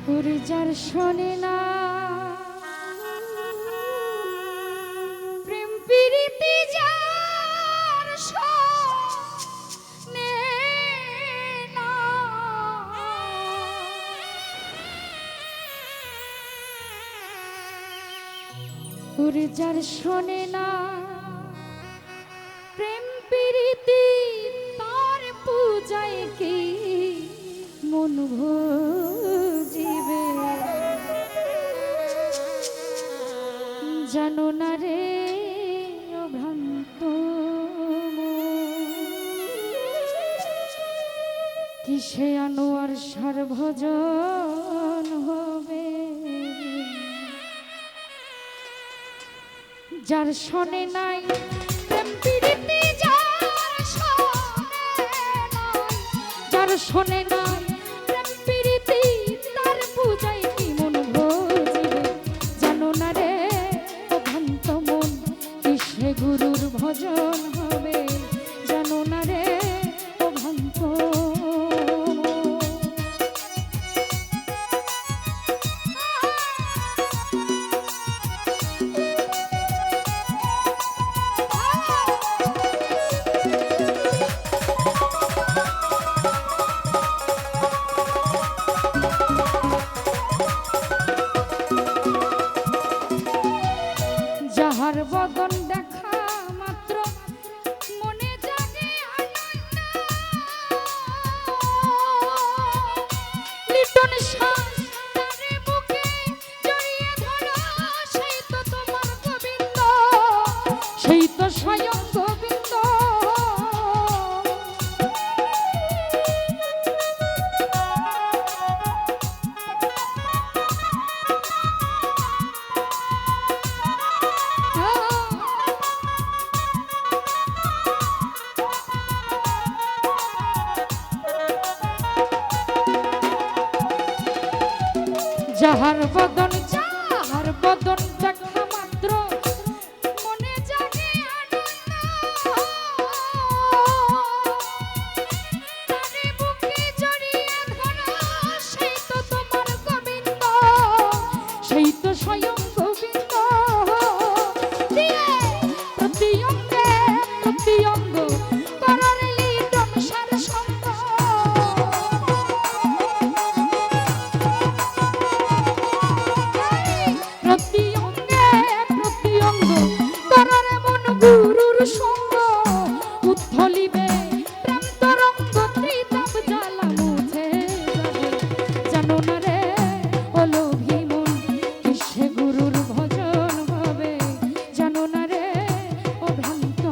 ওরে যার শোনে না প্রেম প্রীতি যার শোনে না ওরে যার শোনে না প্রেম প্রীতি তার পূজায় কি মন ভজিবে জানো না রে অভ্রান্ত কিসে আনোয়ার সার্বজন হবে যার শোনে নাই প্রেম প্রীতি যার শোনে নাই প্রেম প্রীতি তার পূজায় কি মন ভজিবে জানো না রে অভ্রান্ত মন কিসে গুরুর ভজন হবে জানো না রে অভ্রান্ত যাহার বদন দেখা মাত্র মনে জাগে আনন্দ লিটন শ্বাস তারে বুকে জড়িয়ে ধরো সেই তো তোমার গোবিন্দ সেই তো স্বয়ং গোবিন্দ যাহার বদন দেখা মাত্র মনে জাগে আনন্দ তারে বুকে জড়িয়ে ধরো সেই তো তোমার গোবিন্দ সেই তো স্বয়ং গোবিন্দ দিয়ে প্রতি অঙ্গ করার লিটন সার সঙ্গ প্রতি অঙ্গ করার মন গুরুর সঙ্গ উত্থলিবে প্রেম তরঙ্গ ত্রিতাপ জ্বালা মুছে যাবে জানো না রে অলোভী মন কিসে গুরুর ভজন হবে জানো না রে অভ্রান্ত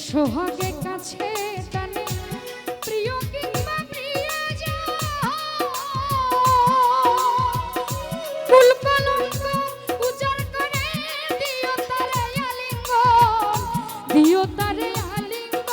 সোহাগে কাছে টানে প্রিয় কিংবা প্রিয়জন ফুল কলঙ্ক উজাড় করে দিও তারে আলিঙ্গন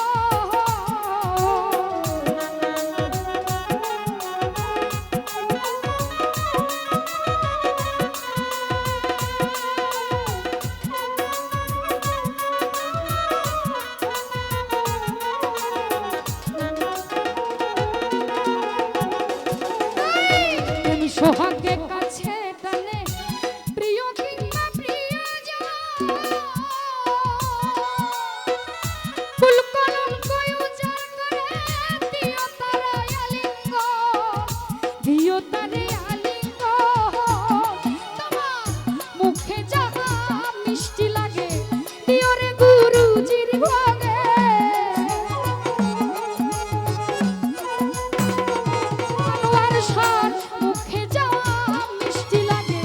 সোহাগে কাছে টানে প্রিয় কিংবা প্রিয়জন ফুল কলঙ্ক উজাড় করে দিও তারে আলিঙ্গন তোমার মুখে যাহা মিষ্টি লাগে দিও রে গুরুজির ভোগে আনোয়ার সর মুখে যাওয়া মিষ্টি লাগে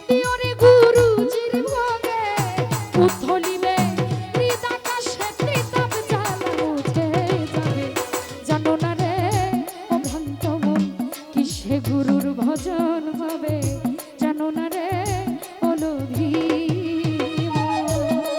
দিও রে গুরুজির ভোগে উথলিবে হৃদাকাশে ত্রিতাপ জ্বালা মুছে যাবে জানো না রে অভ্রান্ত মন কিসে গুরুর ভজন হবে জানো না রে অলোভী মন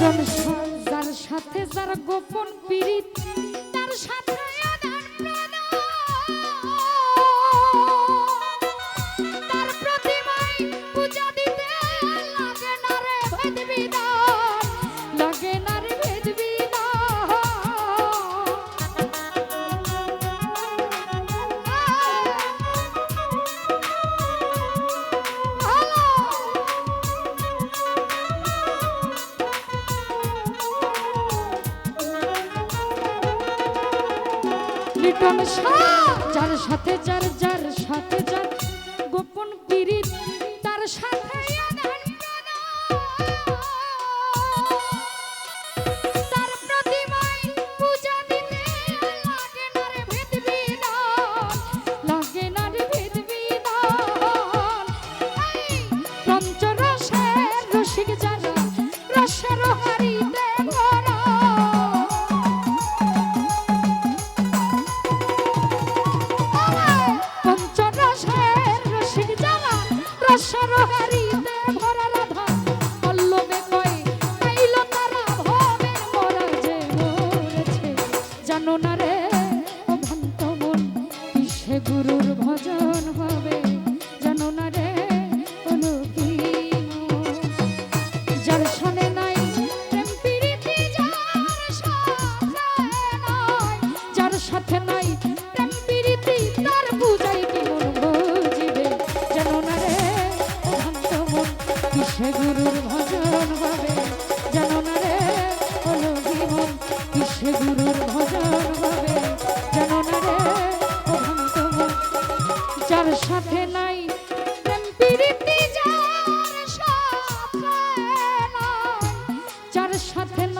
লিটন যার সাথে যার গোপন পীড়িত তার সাথে আদান প্রদান তার প্রতিমায় পূজা দিতে লাগে না রে ভেদ বিধান লাগে না রে ভেদ লিটন যার সাথে যার সাথে যার গোপন পীড়িত তার সাথে আদান প্রদান তার প্রতিমায় পূজা দিতে লাগে না রে ভেদ বিধান লাগে না রে ভেদ বিধান পঞ্চরসের রসিক যারা রসের হারিতে ভরা সরহারিতে ভরা রাধা পল্লবে কই পাইল তারা ভবে মোরা যে মরেছে জানো না রে ও ভ্রান্ত মন কিসে গুরুর ভজন হবে জানো না রে কোনো কি যার সনে নাই প্রেম প্রীতি যার সাথে নাই প্রেম প্রীতি তার বুঝাই কি মন বুঝিবে জানো না রে কিসে গুরুর ভজন হবে জানো না রে হলো জীবন কিসে গুরুর ভজন হবে জানো না রে ও ভ্রান্ত মন যার সাথে নাই প্রেম প্রীতি যার সাথে নাই